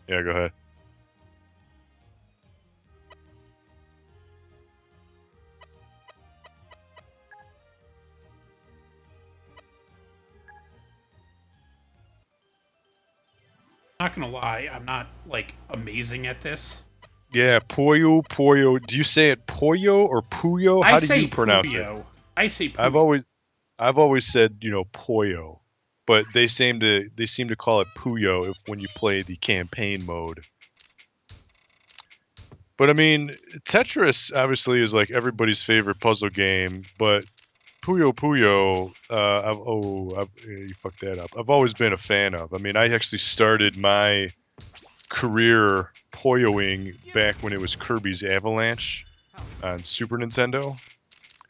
Yeah, go ahead. Not gonna lie, I'm not like amazing at this. Yeah, Puyo Puyo. Do you say it Puyo or Puyo? I How do say you pronounce it? Puyo. I say I've Puyo. always I've always said, Puyo, but they seem to call it Puyo when you play the campaign mode. But I mean, Tetris obviously is like everybody's favorite puzzle game, but Puyo Puyo, you fucked that up. I've always been a fan of. I mean, I actually started my career Puyoing back when it was Kirby's Avalanche on Super Nintendo.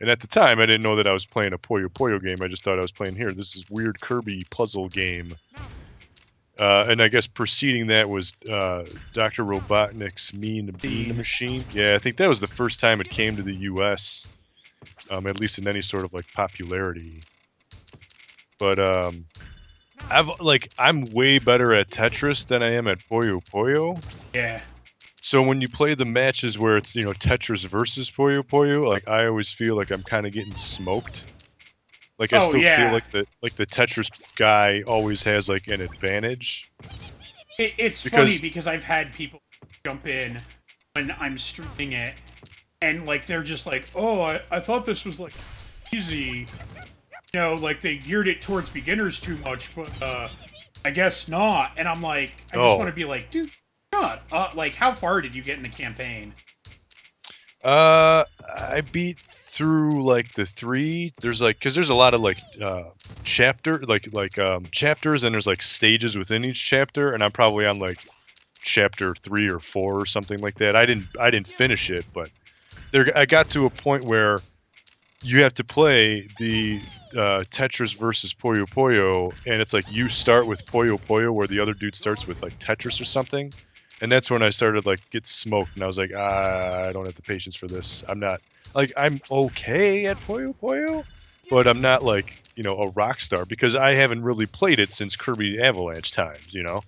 And at the time, I didn't know that I was playing a Puyo Puyo game. I just thought I was playing this is weird Kirby puzzle game. And I guess preceding that was Dr. Robotnik's Mean Bean Machine. Yeah, I think that was the first time it came to the U.S., at least in any sort of like popularity. But I'm way better at Tetris than I am at Puyo Puyo. Yeah. So when you play the matches where it's Tetris versus Puyo Puyo, like I always feel like I'm kind of getting smoked. Like I still feel like the Tetris guy always has like an advantage. It's funny because I've had people jump in when I'm streaming it, and like they're just like, "Oh, I thought this was like easy." Like they geared it towards beginners too much, but I guess not. And I'm like, I just want to be like, dude, God, like how far did you get in the campaign? I beat through like the 3. There's like, because there's a lot of like chapters, and there's like stages within each chapter, and I'm probably on like chapter 3 or 4 or something like that. I didn't finish it, but I got to a point where you have to play the Tetris versus Puyo Puyo, and it's like you start with Puyo Puyo where the other dude starts with like Tetris or something, and that's when I started like get smoked, and I was like, I don't have the patience for this. I'm not like I'm okay at Puyo Puyo, but I'm not like a rock star because I haven't really played it since Kirby Avalanche times. Yeah,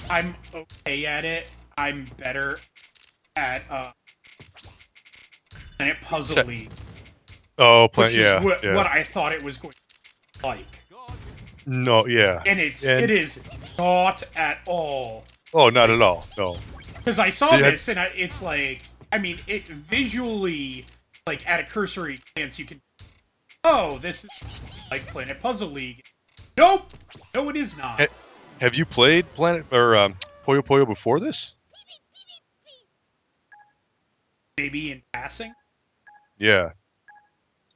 I'm okay at it. I'm better at Planet Puzzle League. Oh, which is what I thought it was going to be like. No, yeah. And it is not at all. Oh, not at all. No. Because I saw this and it's like, I mean, it visually, like at a cursory glance, you can, this is like Planet Puzzle League. Nope, no, it is not. Have you played Planet or Puyo Puyo before this? Maybe in passing. Yeah.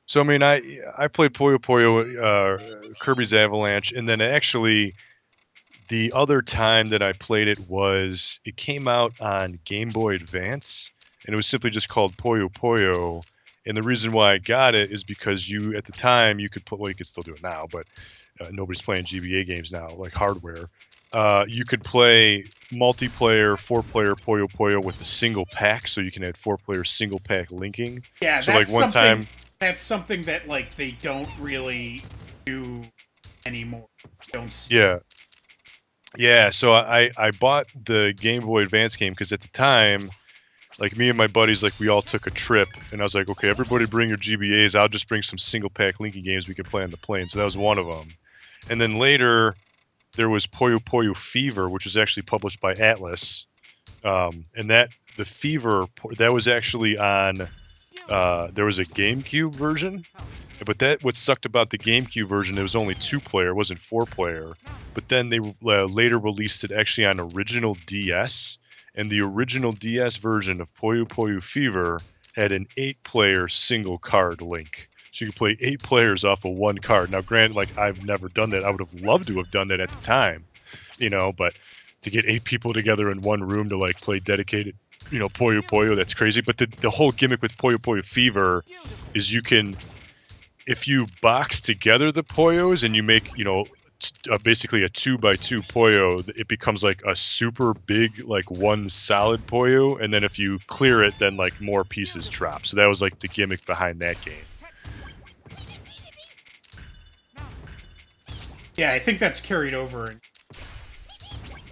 So I mean, I played Puyo Puyo, Kirby's Avalanche, and then actually, the other time that I played it came out on Game Boy Advance, and it was simply just called Puyo Puyo. And the reason why I got it is because at the time you could you could still do it now, but nobody's playing GBA games now, like hardware. You could play multiplayer 4-player Puyo Puyo with a single pack, so you can add 4-player single pack linking. Yeah, so like one time. That's something that like they don't really do anymore. Don't see. Yeah. Yeah, so I bought the Game Boy Advance game because at the time, like me and my buddies, like we all took a trip, and I was like, okay, everybody bring your GBAs. I'll just bring some single pack linking games we could play on the plane. So that was one of them. And then later, there was Puyo Puyo Fever, which was actually published by Atlas, and the Fever that was actually on. There was a GameCube version, but what sucked about the GameCube version, it was only 2-player, it wasn't 4-player. But then they later released it actually on original DS, and the original DS version of Puyo Puyo Fever had an 8-player single card link. So you could play 8 players off of one card. Now, granted, like I've never done that. I would have loved to have done that at the time, but to get 8 people together in one room to like play dedicated, Puyo Puyo, that's crazy. But the whole gimmick with Puyo Puyo Fever is you can, if you box together the Puyos and you make, basically a 2x2 Puyo, it becomes like a super big, like one solid Puyo. And then if you clear it, then like more pieces drop. So that was like the gimmick behind that game. Yeah, I think that's carried over.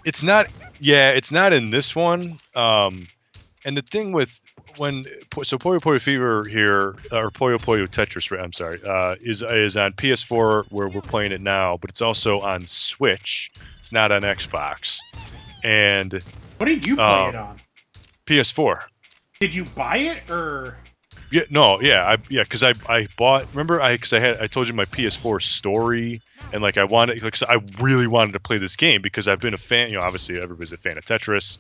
It's not. Yeah, it's not in this one. And the thing with Puyo Puyo Fever here, or Puyo Puyo Tetris, I'm sorry, is on PS4 where we're playing it now, but it's also on Switch. It's not on Xbox. And what did you play it on? PS4. Did you buy it or? Yeah, no, yeah, because I bought. Remember, I told you my PS4 story, and like I wanted, like I really wanted to play this game because I've been a fan. You know, obviously everybody's a fan of Tetris.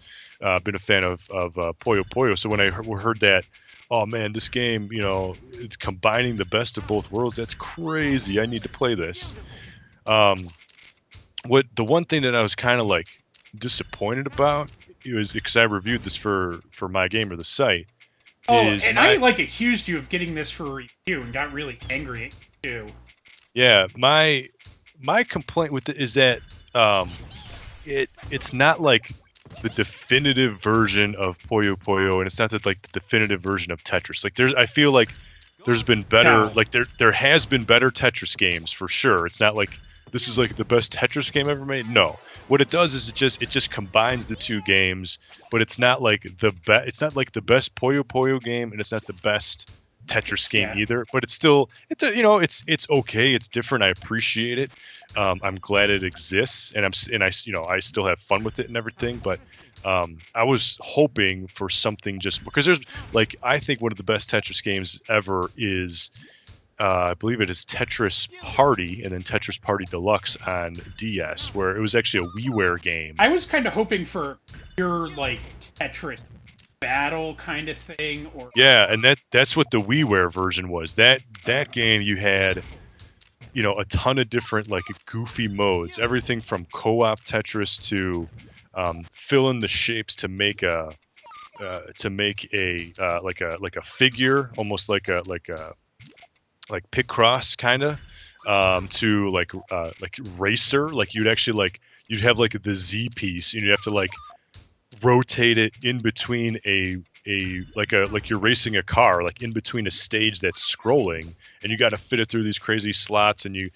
Been a fan of Puyo Puyo. So when I heard that, oh man, this game, you know, it's combining the best of both worlds. That's crazy. I need to play this. The one thing that I was kind of like disappointed about was because I reviewed this for MyGamer, the site. Oh, and I like accused you of getting this for a review and got really angry at you. Yeah, my complaint with it is that it's not like the definitive version of Puyo Puyo, and it's not that like the definitive version of Tetris. Like I feel like there's been better, like there has been better Tetris games for sure. It's not like this is like the best Tetris game ever made. No, what it does is it just combines the two games, but it's not like it's not like the best Puyo Puyo game, and it's not the best Tetris game either. But it's still it's okay. It's different. I appreciate it. I'm glad it exists, and I still have fun with it and everything. But I was hoping for something just because there's like I think one of the best Tetris games ever is. I believe it is Tetris Party, and then Tetris Party Deluxe on DS, where it was actually a WiiWare game. I was kind of hoping for your like Tetris battle kind of thing, or and that's what the WiiWare version was. That game you had, a ton of different like goofy modes, everything from co-op Tetris to fill in the shapes to make a figure, almost like Picross kind of, to like racer. Like you'd have like the Z piece, and you'd have to like rotate it in between like you're racing a car, like in between a stage that's scrolling, and you got to fit it through these crazy slots, and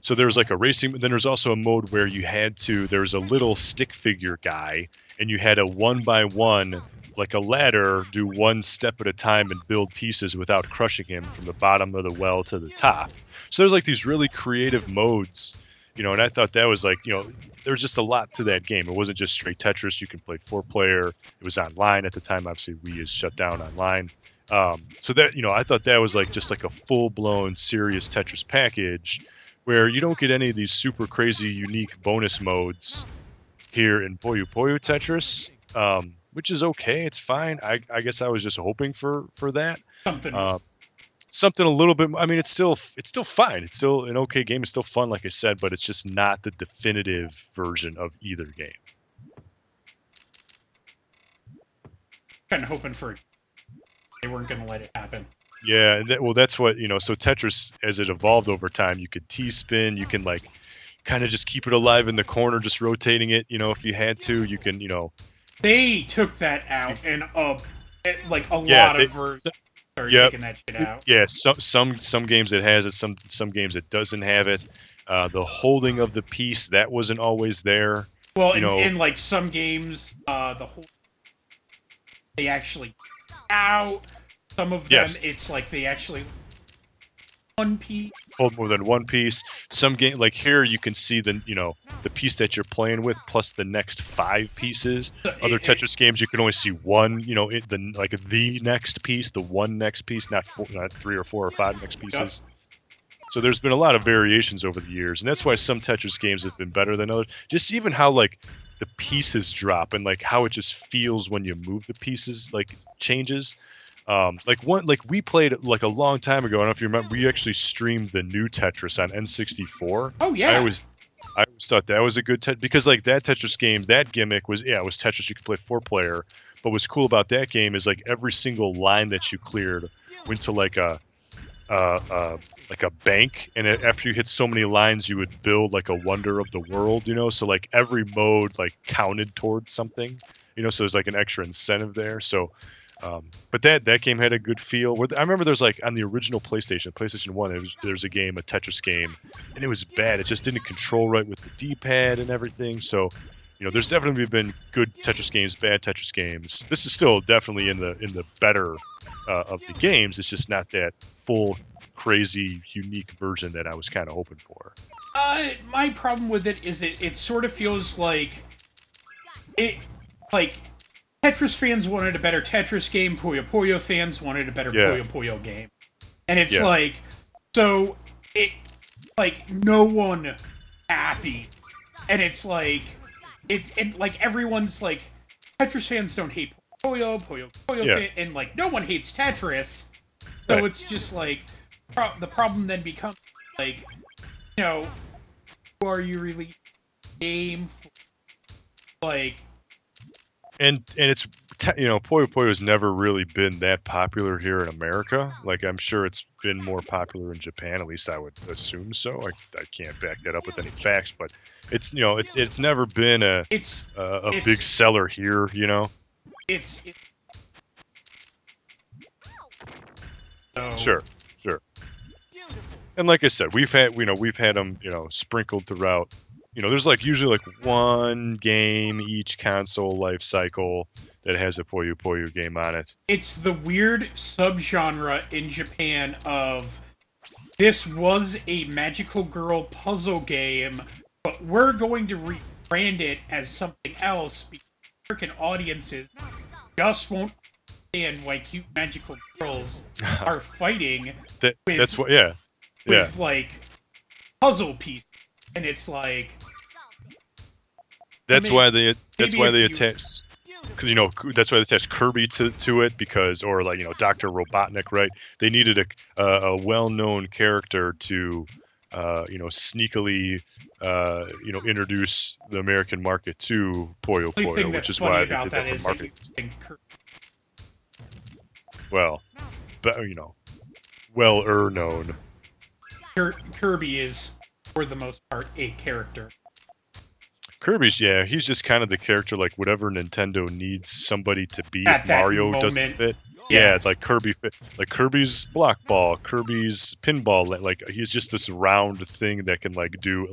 so there's like a racing, but then there's also a mode where there's a little stick figure guy, and you had a 1x1 like a ladder, do one step at a time and build pieces without crushing him from the bottom of the well to the top. So there's like these really creative modes, and I thought that was like, there's just a lot to that game. It wasn't just straight Tetris. You can play 4-player. It was online at the time. Obviously, Wii is shut down online. So that, I thought that was like just like a full-blown serious Tetris package where you don't get any of these super crazy unique bonus modes here in Puyo Puyo Tetris. Which is okay. It's fine. I guess I was just hoping for that. Something a little bit. I mean, it's still fine. It's still an okay game. It's still fun, like I said, but it's just not the definitive version of either game. Kind of hoping for they weren't going to let it happen. Yeah, that's what So Tetris, as it evolved over time, you could T-spin. You can like kind of just keep it alive in the corner, just rotating it. If you had to, you can. They took that out, and like a lot of versions are taking that shit out. Yeah, some games it has it, some games it doesn't have it. The holding of the piece, that wasn't always there. Well, in like some games, they actually out. Some of them, it's like they actually one piece. Hold more than one piece. Some game, like here, you can see the piece that you're playing with plus the next 5 pieces. Other Tetris games, you can only see one. The next piece, the one next piece, not 3 or 4 or 5 next pieces. So there's been a lot of variations over the years, and that's why some Tetris games have been better than others. Just even how like the pieces drop and like how it just feels when you move the pieces, like changes. We played like a long time ago. I don't know if you remember. We actually streamed the new Tetris on N64. Oh yeah. I always thought that was a good because like that Tetris game, that gimmick was it was Tetris. You could play 4-player, but what's cool about that game is like every single line that you cleared went to like a bank, and after you hit so many lines, you would build like a wonder of the world. So like every mode like counted towards something. So there's like an extra incentive there. So. But that game had a good feel. I remember there's like on the original PlayStation 1, there's a game, a Tetris game, and it was bad. It just didn't control right with the D-pad and everything. So, there's definitely been good Tetris games, bad Tetris games. This is still definitely in the better of the games. It's just not that full, crazy, unique version that I was kind of hoping for. My problem with it is it sort of feels like Tetris fans wanted a better Tetris game, Puyo Puyo fans wanted a better Puyo Puyo game. And it's no one happy. And it's everyone's like, Tetris fans don't hate Puyo Puyo and no one hates Tetris. So it's just the problem then becomes who are you really game for? And it's Puyo Puyo has never really been that popular here in America. I'm sure it's been more popular in Japan, at least I would assume so. I can't back that up with any facts, but it's it's never been a big seller here. Sure. And like I said, we've had them sprinkled throughout. There's usually one game each console life cycle that has a Puyo Puyo game on it. It's the weird subgenre in Japan of this was a magical girl puzzle game, but we're going to rebrand it as something else because American audiences just won't understand why cute magical girls are fighting with puzzle pieces. And it's that's why they attach, because that's why they attached Kirby to it, because Dr. Robotnik, right? They needed a well-known character to sneakily introduce the American market to Puyo Puyo, which is why they did that for marketing. Well, but known. Kirby is, for the most part, a character. Kirby's, he's just kind of the character, whatever Nintendo needs somebody to be at if Mario moment. Doesn't fit. Yeah, Kirby fit. Kirby's block ball, Kirby's pinball, he's just this round thing that can do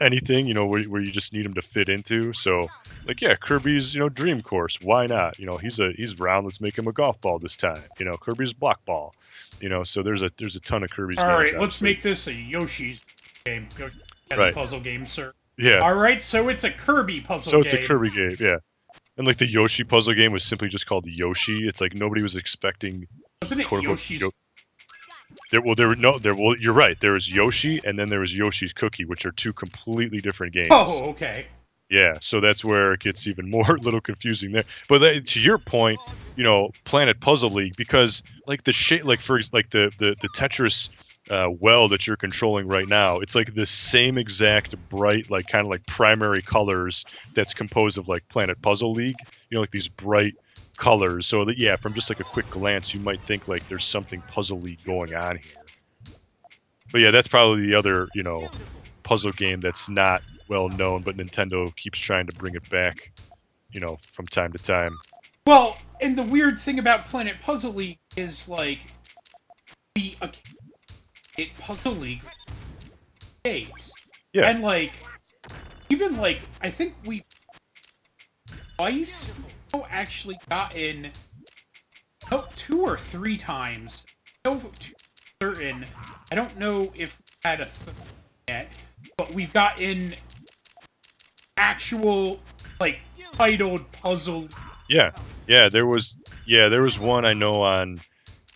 anything, where you just need him to fit into. So Kirby's, dream course, why not? He's round, let's make him a golf ball this time. Kirby's block ball. So there's a ton of Kirby's games. All right, let's make this a Yoshi's game. Yoshi has a puzzle game, sir. Yeah. All right, so it's a Kirby puzzle game. So it's a Kirby game, yeah. And the Yoshi puzzle game was simply just called Yoshi. It's nobody was expecting. Wasn't it Yoshi's? You're right. There was Yoshi, and then there was Yoshi's Cookie, which are two completely different games. Oh, okay. Yeah, so that's where it gets even more confusing there. But to your point, Planet Puzzle League, because the Tetris well that you're controlling right now, it's the same exact bright kind of primary colors that's composed of Planet Puzzle League. These bright colors. So that from just a quick glance, you might think there's something Puzzle League going on here. But that's probably the other puzzle game that's not well known, but Nintendo keeps trying to bring it back, from time to time. Well, and the weird thing about Planet Puzzle League is Puzzle League dates. Yeah. And even I think we twice actually gotten 2 or 3 times. Certain. I don't know if we had a third yet, but we've gotten actual titled puzzle. Yeah. There was one I know on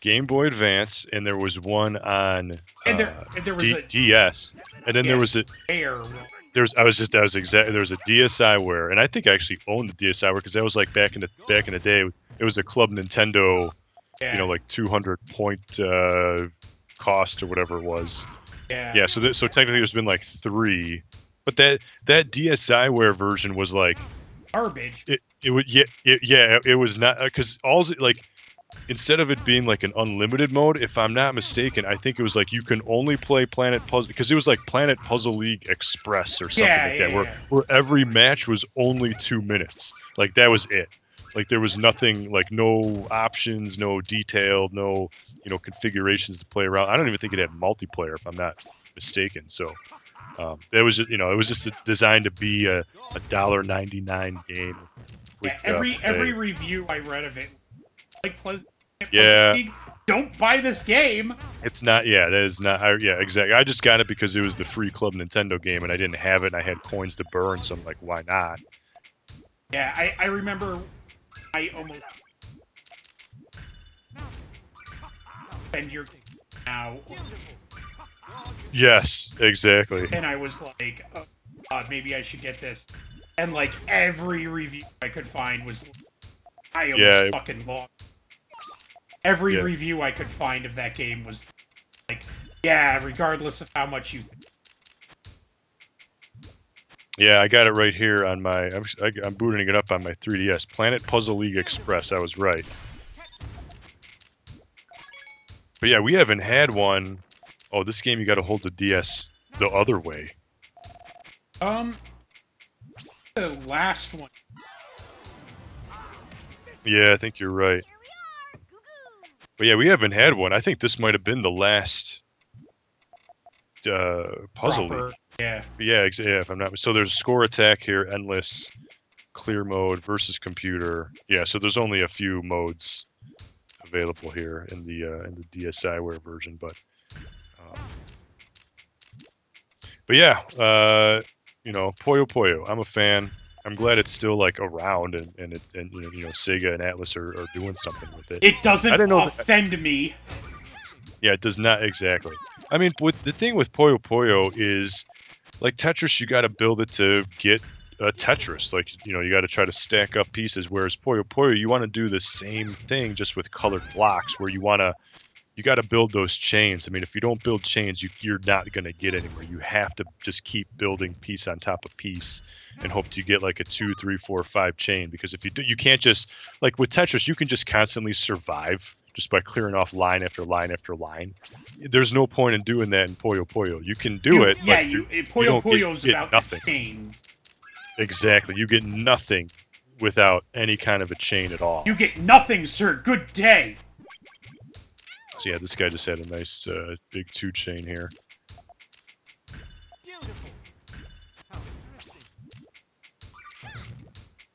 Game Boy Advance, and there was one on there was a DS, and then there was a there was a DSiWare, and I think I actually owned the DSiWare because that was back in the day. It was a Club Nintendo, 200 point cost or whatever it was. Yeah. So technically there's been 3, but that DSiWare version was garbage. It was not, because instead of it being an unlimited mode, if I'm not mistaken, I think it was you can only play Planet Puzzle, because it was Planet Puzzle League Express or something that, where every match was only 2 minutes. That was it. Like there was nothing, like no options, no detailed, no configurations to play around. I don't even think it had multiplayer if I'm not mistaken. So it was just, it was just designed to be a $1.99 game. With, every review I read of it, like Pleasant yeah, League, don't buy this game. it's not. Yeah, that is not. Yeah, exactly. I just got it because it was the free Club Nintendo game, and I didn't have it, and I had coins to burn, so I'm like, why not? Yeah, I remember I almost spend your now. Yes, exactly. And I was like, oh, God, maybe I should get this. And like every review I could find was, I almost fucking lost. Every review I could find of that game was like, yeah, regardless of how much you think. Yeah, I got it right here on my. I'm booting it up on my 3DS. Planet Puzzle League Express. I was right. But yeah, we haven't had one. Oh, this game you got to hold the DS the other way. The last one. Yeah, I think you're right. But yeah, we haven't had one. I think this might have been the last puzzle league. Yeah. Yeah, if I'm not. So there's score attack here, endless, clear mode versus computer. Yeah, so there's only a few modes available here in the DSiWare version, but yeah, Puyo Puyo. I'm a fan. I'm glad it's still like around, and Sega and Atlas are doing something with it. It doesn't offend me. Yeah, it does not exactly. I mean, the thing with Puyo Puyo is, like Tetris, you got to build it to get a Tetris. Like, you got to try to stack up pieces. Whereas Puyo Puyo, you want to do the same thing just with colored blocks, where you got to build those chains. I mean, if you don't build chains, you're not going to get anywhere. You have to just keep building piece on top of piece and hope to get like a 2, 3, 4, 5 chain. Because if you do, you can't just, like with Tetris, you can just constantly survive just by clearing off line after line after line. There's no point in doing that in Puyo Puyo. You can do it, yeah, but Puyo Puyo's about nothing. Chains. Exactly. You get nothing without any kind of a chain at all. You get nothing, sir. Good day. So yeah, this guy just had a nice big 2 chain here.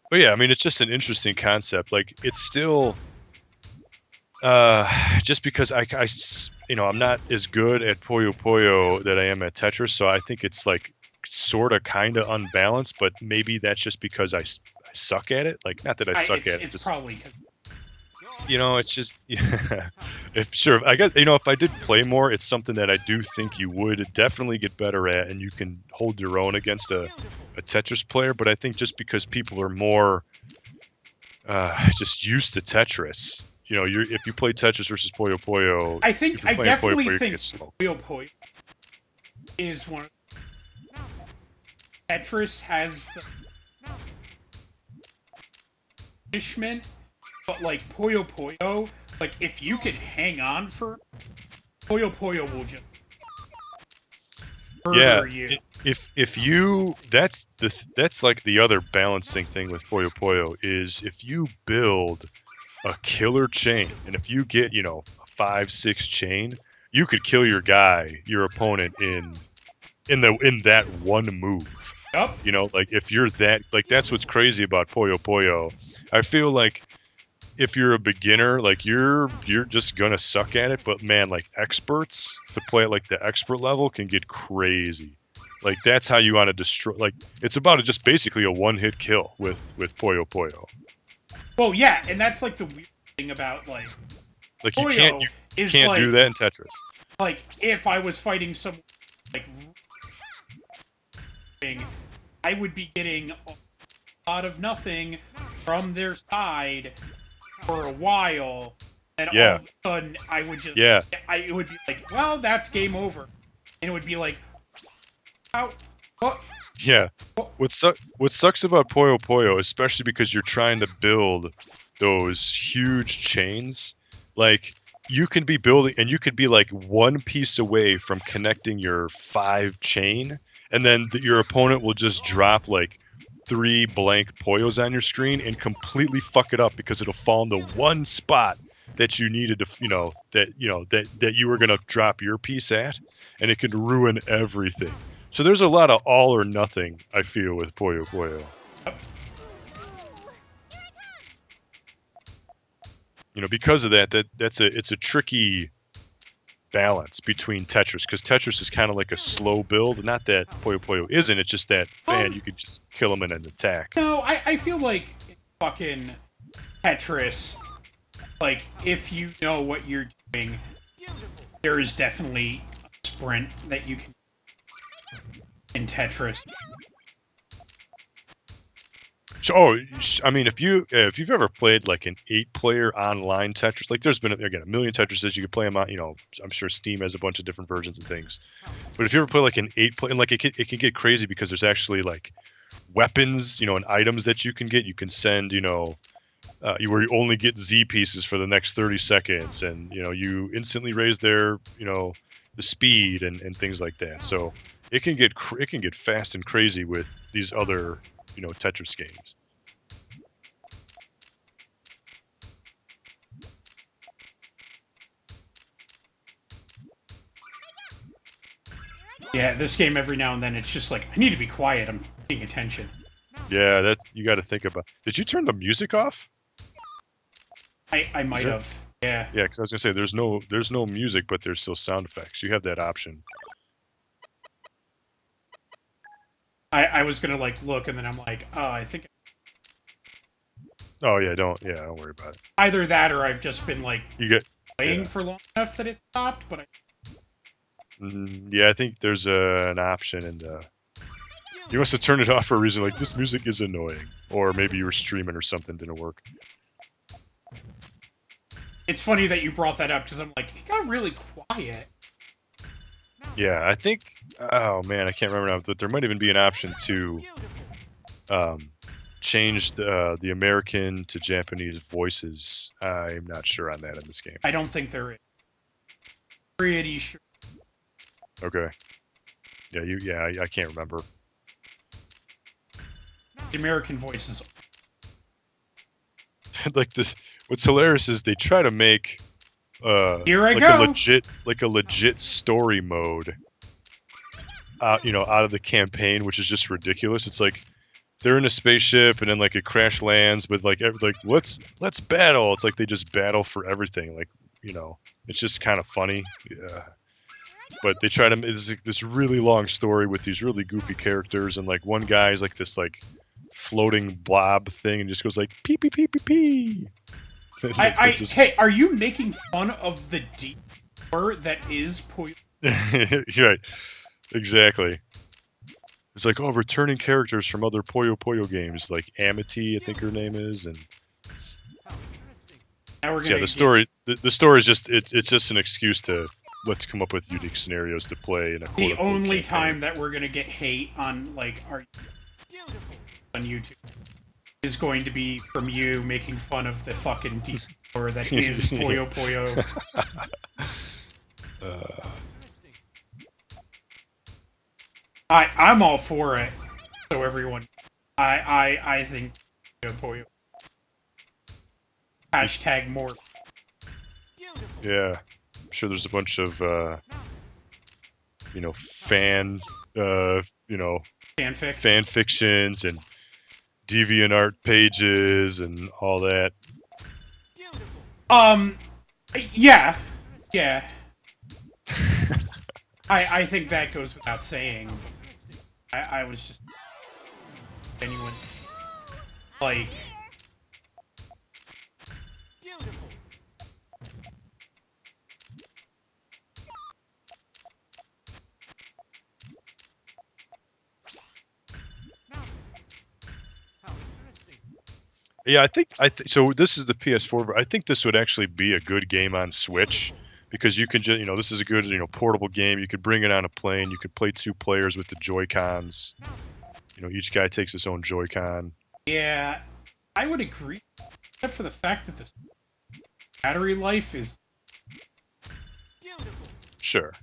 But yeah, I mean, it's just an interesting concept. Like, it's still just because I'm not as good at Puyo Puyo that I am at Tetris, so I think it's like sort of kind of unbalanced. But maybe that's just because I suck at it. Like, not that I suck at it. It's probably. It's just, yeah. I guess, if I did play more, it's something that I do think you would definitely get better at, and you can hold your own against a Tetris player. But I think just because people are more just used to Tetris, if you play Tetris versus Puyo Puyo, I definitely think Puyo Puyo is one. Tetris has the punishment. But, like, Puyo Puyo, like, if you can hang on for Puyo Puyo will just murder you. If you, that's like the other balancing thing with Puyo Puyo is if you build a killer chain, and if you get, a 5-6 chain, you could kill your opponent in that one move. Yep. Like, if you're that, like, that's what's crazy about Puyo Puyo. I feel like if you're a beginner, like, you're just gonna suck at it, but man, like, experts to play at like the expert level can get crazy. Like, that's how you want to destroy. Like, it's about just basically a one-hit kill with Puyo Puyo. Well, yeah, and that's like the weird thing about like you can't do that in Tetris. Like, if I was fighting some like thing, I would be getting a lot of nothing from their side for a while, and all of a sudden I would just it would be like, well, that's game over, and it would be like, what? Yeah. What sucks about Puyo Puyo, especially because you're trying to build those huge chains, like, you can be building, and you could be like one piece away from connecting your 5 chain, and then your opponent will just drop like 3 blank Poyos on your screen and completely fuck it up because it'll fall into one spot that you needed to, that you were gonna drop your piece at, and it can ruin everything. So there's a lot of all or nothing, I feel, with Puyo Puyo. Because of that, it's a tricky balance between Tetris, because Tetris is kind of like a slow build. Not that Puyo Puyo isn't, it's just that, man, you could just kill them in an attack. No, I feel like fucking Tetris, like, if you know what you're doing, there is definitely a sprint that you can in Tetris. So, I mean, if you've ever played like an 8-player online Tetris, like there's been again a million Tetrises, you can play them on. I'm sure Steam has a bunch of different versions and things. But if you ever play like an 8-player, and like it can get crazy because there's actually like weapons, and items that you can get. You can send, where you only get Z pieces for the next 30 seconds, and you instantly raise their, the speed and things like that. So it can get fast and crazy with these other Tetris games. Yeah, this game every now and then it's just like, I need to be quiet, I'm paying attention. Yeah, you got to think about. Did you turn the music off? I might have. Yeah. Yeah, because I was gonna say there's no music, but there's still sound effects. You have that option. I was gonna like look, and then I'm like, oh, I think. Oh yeah, don't worry about it. Either that, or I've just been like playing yeah. for long enough that it stopped. But yeah, I think there's an option in the. You must have turned it off for a reason, like this music is annoying, or maybe you were streaming or something didn't work. It's funny that you brought that up because I'm like, it got really quiet. Yeah, I think. Oh man, I can't remember now, but there might even be an option to change the American to Japanese voices. I'm not sure on that in this game. I don't think there is. Pretty sure. Okay. Yeah, I can't remember. The American voices. Like this. What's hilarious is they try to make Here I like go. a legit story mode out of the campaign, which is just ridiculous. It's like they're in a spaceship and then like it crash lands, but like let's battle. It's like they just battle for everything. Like it's just kind of funny. Yeah. But they try to it's like this really long story with these really goofy characters, and like one guy's like this like floating blob thing and just goes like pee pee pee pee pee. Hey, are you making fun of the D-word that is Puyo? Right, exactly. It's like, returning characters from other Puyo Puyo games, like Amity, I think her name is, and now we're gonna the story is just it's just an excuse to let's come up with unique scenarios to play in a the only campaign. time that we're gonna get hate on like our on YouTube is going to be from you making fun of the fucking D-word that is Puyo Puyo. I'm all for it. So everyone, I think Puyo Puyo. Hashtag more. Yeah, I'm sure there's a bunch of fan fictions and DeviantArt pages and all that. Yeah. I think that goes without saying. I was just genuine, like. Yeah, I think so. This is the PS4. I think this would actually be a good game on Switch because you can just, this is a good, portable game. You could bring it on a plane. You could play 2 players with the Joy-Cons. Each guy takes his own Joy-Con. Yeah, I would agree, except for the fact that this battery life is sure.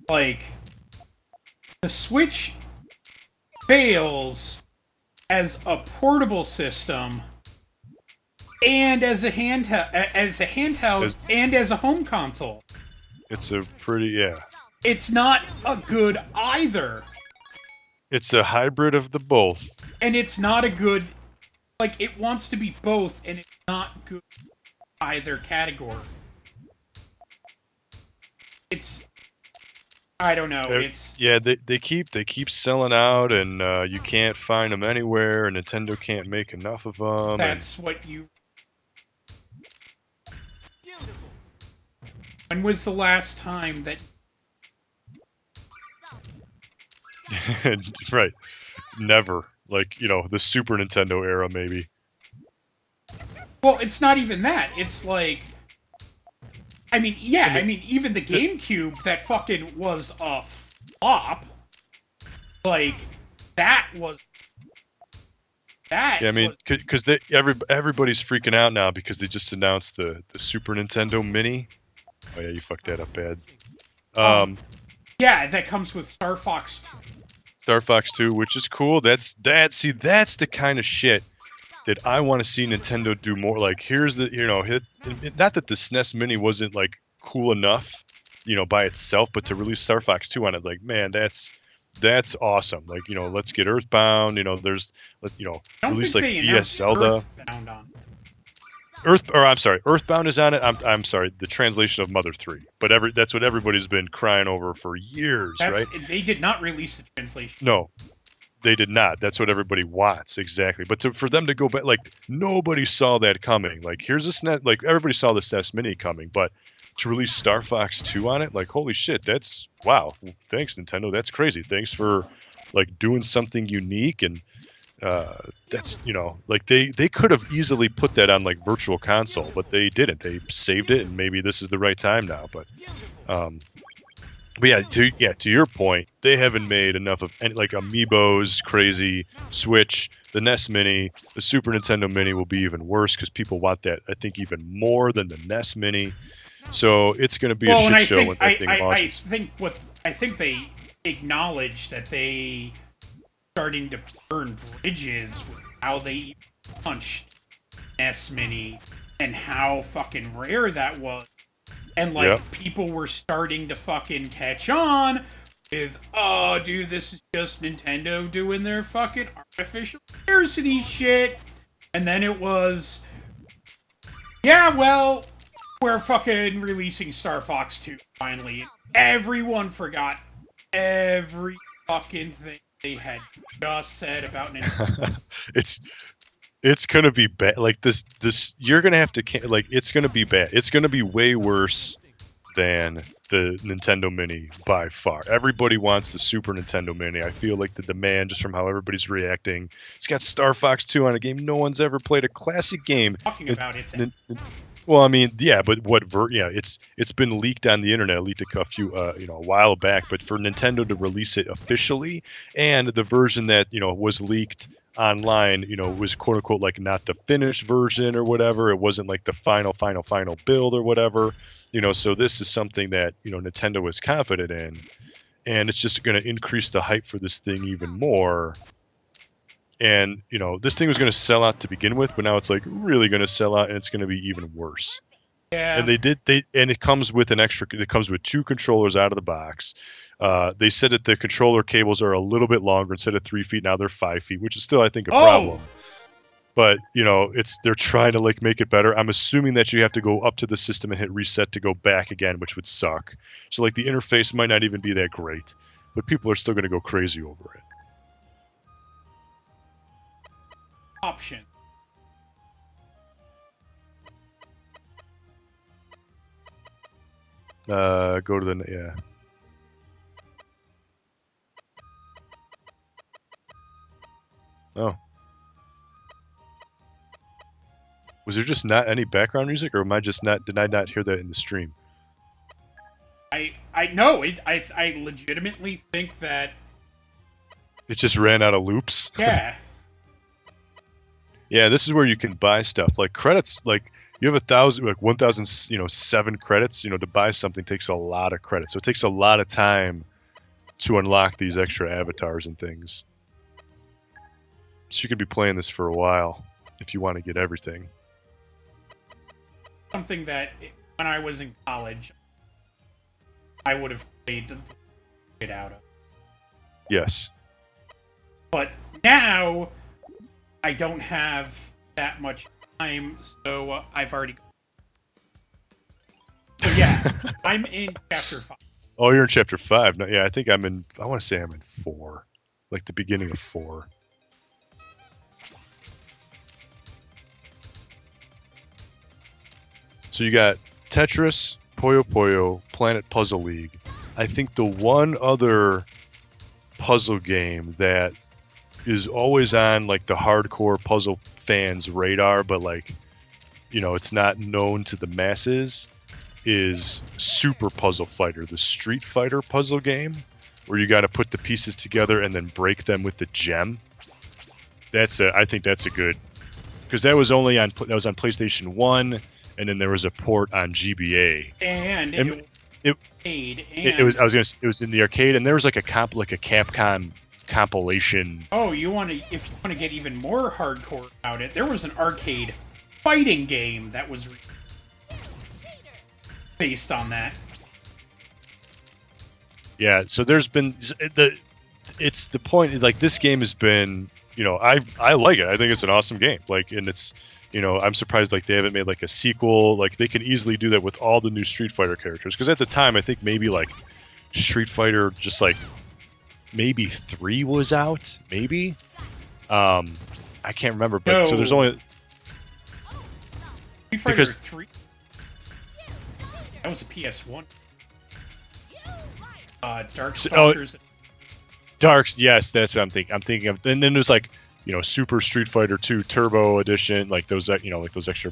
Like the Switch fails as a portable system and as a handheld, and as a home console. It's a pretty It's not a good either. It's a hybrid of the both. And it's not a good, like, it wants to be both, and it's not good in either category. It's, I don't know. They keep selling out, and you can't find them anywhere. And Nintendo can't make enough of them. That's what you. When was the last time that? Right, never. Like, the Super Nintendo era, maybe. Well, it's not even that. It's like, I mean, even the GameCube that fucking was a flop. Like, that was. Yeah, I mean, because everybody's freaking out now because they just announced the Super Nintendo Mini. Oh yeah, you fucked that up bad. Yeah, that comes with Star Fox 2. Star Fox 2, which is cool. That's the kind of shit that I want to see Nintendo do more. Like, here's the, not that the SNES Mini wasn't like cool enough, by itself, but to release Star Fox 2 on it, like, man, that's awesome. Like, let's get Earthbound. Release like ES Zelda. Earthbound on. Earthbound is on it. I'm sorry, the translation of Mother 3. But that's what everybody's been crying over for years, right? They did not release the translation. No, they did not. That's what everybody wants, exactly. But for them to go back, like, nobody saw that coming. Like, here's a SNES, like, everybody saw the SNES Mini coming, but to release Star Fox 2 on it, like, holy shit, that's, wow. Thanks, Nintendo. That's crazy. Thanks for, like, doing something unique. And that's, like, they could have easily put that on, like, Virtual Console, but they didn't. They saved it, and maybe this is the right time now. But yeah, to your point, they haven't made enough of any, like, Amiibos, crazy, Switch, the NES Mini, the Super Nintendo Mini will be even worse because people want that, I think, even more than the NES Mini. So it's going to be a shit show when that thing launches. I think they acknowledge that they starting to burn bridges with how they launched NES Mini and how fucking rare that was. And, like, people were starting to fucking catch on with, oh, dude, this is just Nintendo doing their fucking artificial scarcity shit. And then it was, yeah, well, we're fucking releasing Star Fox 2 finally. Everyone forgot every fucking thing they had just said about Nintendo. It's gonna be bad. Like, this you're gonna have to, like, it's gonna be bad. It's gonna be way worse than the Nintendo Mini by far. Everybody wants the Super Nintendo Mini. I feel like the demand, just from how everybody's reacting. It's got Star Fox 2 on a game no one's ever played, a classic game. Talking about it. Well, I mean, yeah, but it's been leaked on the internet. It leaked a while back. But for Nintendo to release it officially, and the version that was leaked online, was quote unquote like not the finished version or whatever. It wasn't like the final build or whatever. So this is something that Nintendo is confident in, and it's just going to increase the hype for this thing even more. And, this thing was going to sell out to begin with, but now it's like really going to sell out, and it's going to be even worse. Yeah. And it comes with it comes with 2 controllers out of the box. They said that the controller cables are a little bit longer. Instead of 3 feet, now they're 5 feet, which is still, I think, a problem. But, they're trying to, like, make it better. I'm assuming that you have to go up to the system and hit reset to go back again, which would suck. So, like, the interface might not even be that great, but people are still going to go crazy over it. Option. Go to the, yeah. Oh. Was there just not any background music, or did I not hear that in the stream? I legitimately think that it just ran out of loops. Yeah. Yeah, this is where you can buy stuff. Like, credits, like, you have 1,007 credits, to buy something takes a lot of credits. So it takes a lot of time to unlock these extra avatars and things. So you could be playing this for a while if you want to get everything. Something that when I was in college, I would have played the shit out of. Yes. But now I don't have that much time, so I've already. So yeah, I'm in chapter 5. Oh, you're in chapter 5. No, yeah, I think I'm in. I want to say I'm in 4, like the beginning of 4. So you got Tetris, Puyo Puyo, Planet Puzzle League. I think the one other puzzle game that is always on like the hardcore puzzle fans' radar, but like, you know, it's not known to the masses, is Super Puzzle Fighter, the Street Fighter puzzle game, where you got to put the pieces together and then break them with the gem. I think that's a good, because that was only on PlayStation 1, and then there was a port on GBA. And it was in the arcade, and there was like a Capcom compilation. Oh, if you want to get even more hardcore about it, there was an arcade fighting game that was based on that. Yeah, so there's been it's the point, like, this game has been, you know, I like it. I think it's an awesome game. Like, and it's, you know, I'm surprised like they haven't made like a sequel. Like, they can easily do that with all the new Street Fighter characters, because at the time I think maybe like Street Fighter just like maybe 3 was out, maybe. I can't remember, but no. So there's only Street Fighter 3. That was a PS1. Darkstalkers. Darks, yes, that's what I'm thinking. I'm thinking of, and then there's like, you know, Super Street Fighter 2 Turbo Edition, like those, you know, like those extra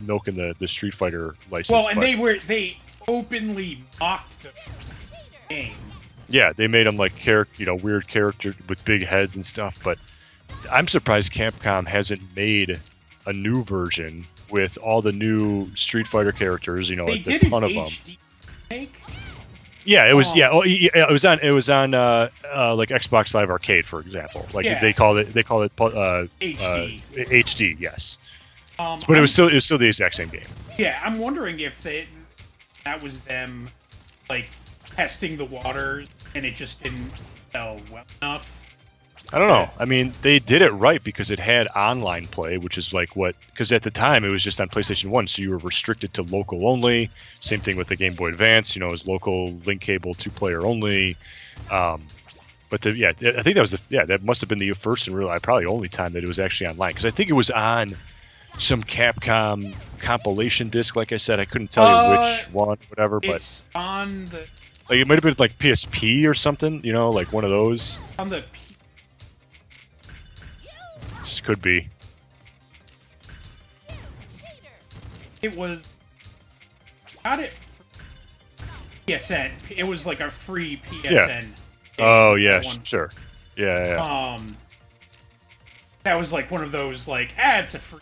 milk in the Street Fighter license. Well, and they openly mocked the game. Yeah, they made them like weird character with big heads and stuff. But I'm surprised Capcom hasn't made a new version with all the new Street Fighter characters. You know, they like did a ton an of them. HD remake? Yeah, it was. Oh. Yeah, it was on like Xbox Live Arcade, for example. Like, yeah. they call it HD. HD, yes. But it was still the exact same game. Yeah, I'm wondering if that was them like testing the waters and it just didn't sell well enough. I don't know. I mean, they did it right because it had online play, which is like because at the time it was just on PlayStation 1, so you were restricted to local only. Same thing with the Game Boy Advance, you know, it was local, link cable, 2-player only. But I think that must have been the first and really probably only time that it was actually online, because I think it was on some Capcom compilation disc. Like I said, I couldn't tell you which one, whatever. But it's on the. Like, it might have been like PSP or something, you know, like one of those. On the. Could be. It was. Got it. PSN. It was like a free PSN. Yeah. Oh yeah, sure. Yeah. That was like one of those like, it's a free.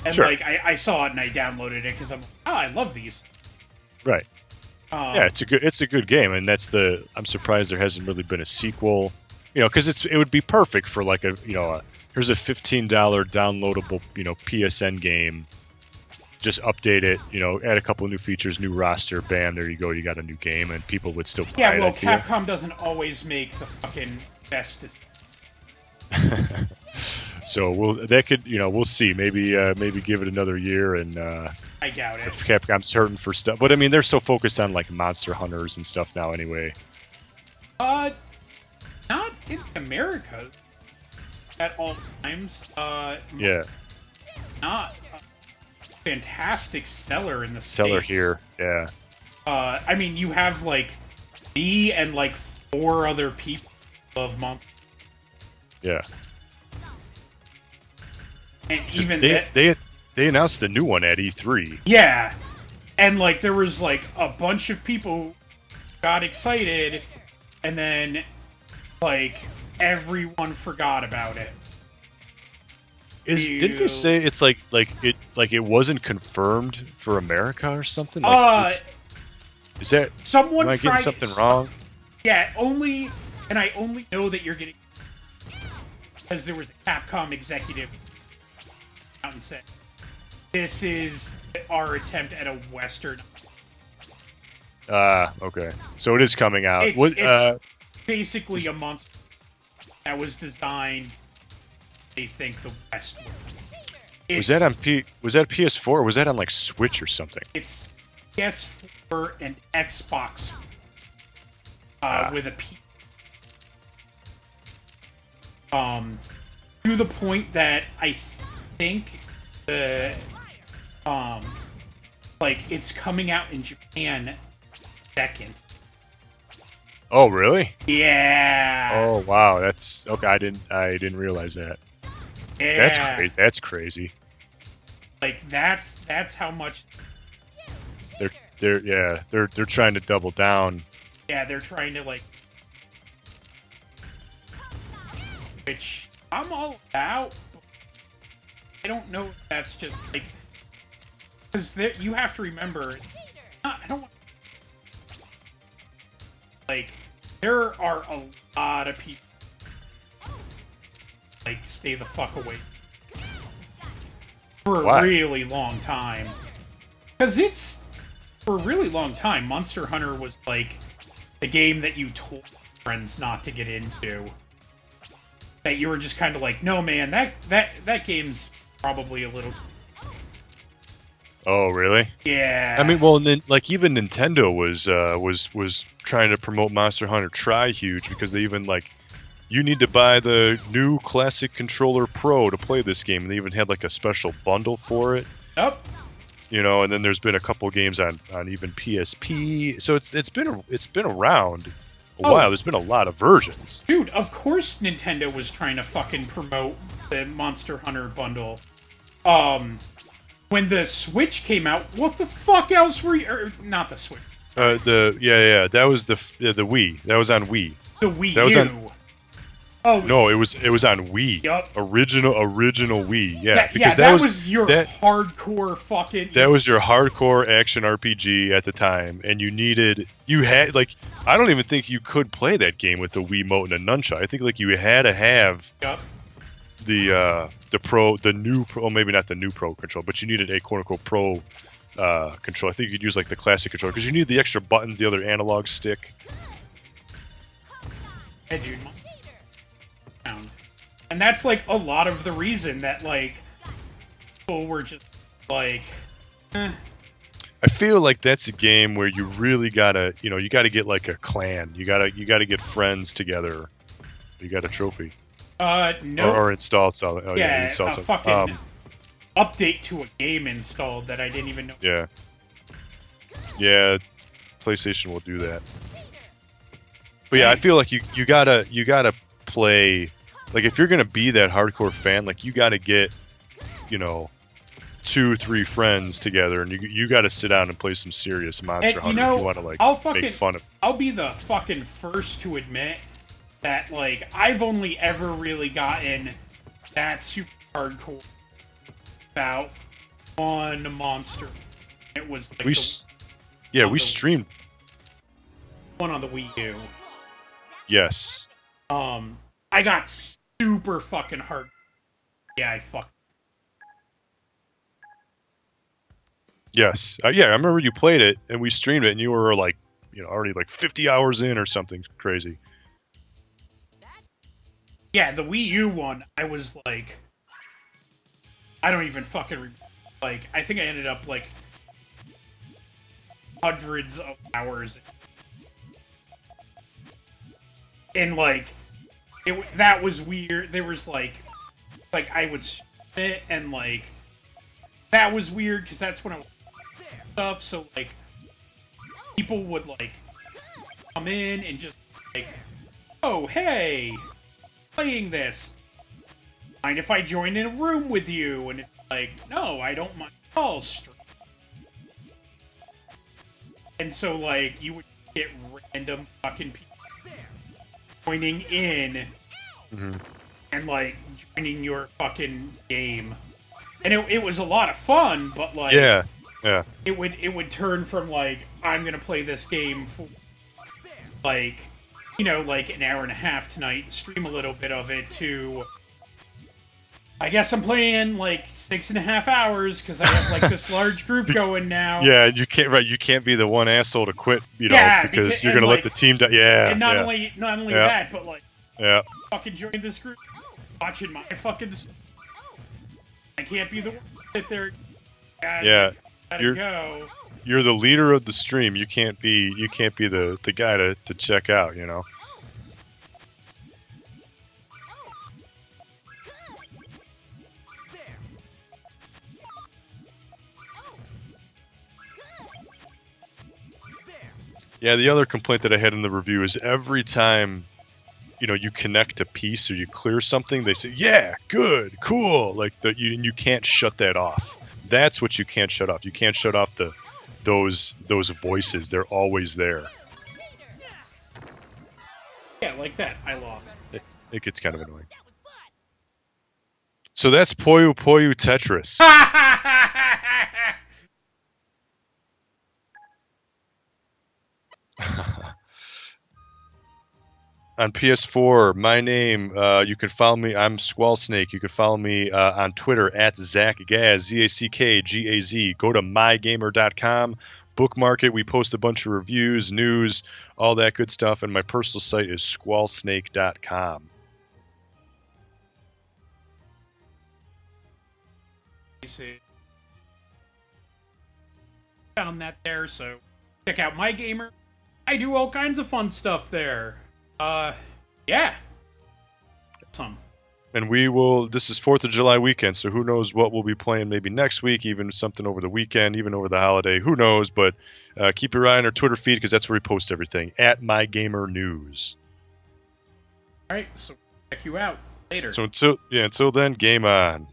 And sure. Like I saw it and I downloaded it because I'm like, I love these. Right. Yeah, it's a good game, and I'm surprised there hasn't really been a sequel. You know, because it would be perfect for like here's a $15 downloadable, you know, PSN game. Just update it, you know, add a couple of new features, new roster, bam, there you go, you got a new game, and people would still buy it. Yeah, well, Capcom doesn't always make the fucking best. So we'll see. Maybe give it another year, and I doubt it. If Capcom's hurting for stuff, but I mean, they're so focused on like Monster Hunters and stuff now, anyway. Not in America. At all times, yeah. Not a fantastic seller in the States. Seller here, yeah. I mean, you have like me and like 4 other people of Monster. Yeah. And even they announced the new one at E3. Yeah, and like there was like a bunch of people got excited, and then like everyone forgot about it. Didn't they say it's like it wasn't confirmed for America or something? Is that someone? Am I getting something wrong? Yeah, and I only know that you're getting because there was a Capcom executive out and said, "This is our attempt at a Western." Okay. So it is coming out. It's basically a monster that was designed, they think, the West. Was that on Was that PS4 or was that on like Switch or something? It's PS4 and Xbox with a P. To the point that I think the like it's coming out in Japan second. Oh really? Yeah. Oh wow, that's okay. I didn't realize that. Yeah. That's crazy. That's crazy. Like that's how much they're trying to double down. Yeah, they're trying to like, which I'm all about. I don't know if that's just like, because you have to remember, I don't want, like, there are a lot of people like stay the fuck away for a really long time, because it's for a really long time. Monster Hunter was like the game that you told friends not to get into. That you were just kind of like, no man, that game's probably a little. Oh really? Yeah. I mean, well, like even Nintendo was trying to promote Monster Hunter Tri-Huge because they even like, you need to buy the new Classic Controller Pro to play this game, and they even had like a special bundle for it. Yep. You know, and then there's been a couple games on even PSP, so it's been around a while. There's been a lot of versions. Dude, of course Nintendo was trying to fucking promote the Monster Hunter bundle. When the Switch came out, what the fuck else were you? Not the Switch. That was the Wii. That was on Wii. The Wii that was U. on, Oh no, it was on Wii. Yup. Original Wii. Yeah, because that was your hardcore fucking. That was your hardcore action RPG at the time, and you had like, I don't even think you could play that game with the Wiimote and a nunchuck. I think like you had to have the new Pro, maybe not the new Pro control, but you needed a quote unquote Pro control. I think you could use like the classic control because you needed the extra buttons, the other analog stick. Hey, dude. And that's like a lot of the reason that like people were just like, eh. I feel like that's a game where you really gotta, you gotta get like a clan. You gotta get friends together. You got a trophy. No. Or installed something. Oh yeah, install something. Fucking update to a game installed that I didn't even know. Yeah. Yeah, PlayStation will do that. But yeah, I feel like you gotta play. Like, if you're gonna be that hardcore fan, like, you gotta get, 2-3 friends together, and you gotta sit down and play some serious Monster Hunter if you wanna, like, make fun of it. I'll be the fucking first to admit that, like, I've only ever really gotten that super hardcore about one monster. It was, like, we streamed one on the Wii U. Yes. I got super fucking hard. Yeah, I fucked. Yes. Yeah, I remember you played it, and we streamed it, and you were, like, already, like, 50 hours in or something crazy. Yeah, the Wii U one, I was, like... I don't even fucking... Like, I think I ended up, like... hundreds of hours. And, like... that was weird. There was like I would stream it, and like that was weird because that's when I was stuff. So like people would like come in and just like, oh hey, playing this. Mind if I join in a room with you? And it's like, no, I don't mind. I'll stream. And so like you would get random fucking people joining in and like joining your fucking game, and it was a lot of fun, but like it would turn from like, I'm gonna play this game for like like an hour and a half tonight, stream a little bit of it, to I guess I'm playing like 6.5 hours because I have like this large group going now. Yeah, you can't be the one asshole to quit, because you're gonna let the team down. Yeah, and not only that, but like, fucking join this group, watching my fucking. I can't be the one to sit there. Guys, you're the leader of the stream. You can't be the guy to check out. Yeah, the other complaint that I had in the review is every time, you connect a piece or you clear something, they say, "Yeah, good, cool." Like you can't shut that off. That's what you can't shut off. You can't shut off those voices. They're always there. Yeah, like that. I lost. It gets kind of annoying. So that's Puyo Puyo Tetris. On PS4, my name, you can follow me. I'm Squall Snake. You can follow me on Twitter at ZackGaz, ZackGaz. Go to MyGamer.com, bookmark it. We post a bunch of reviews, news, all that good stuff. And my personal site is SquallSnake.com. See, found that there, so check out MyGamer. I do all kinds of fun stuff there. Yeah. Awesome. And this is 4th of July weekend, so who knows what we'll be playing maybe next week, even something over the weekend, even over the holiday, who knows, but keep your eye on our Twitter feed because that's where we post everything, at MyGamerNews. Alright, so check you out later. So until then, game on.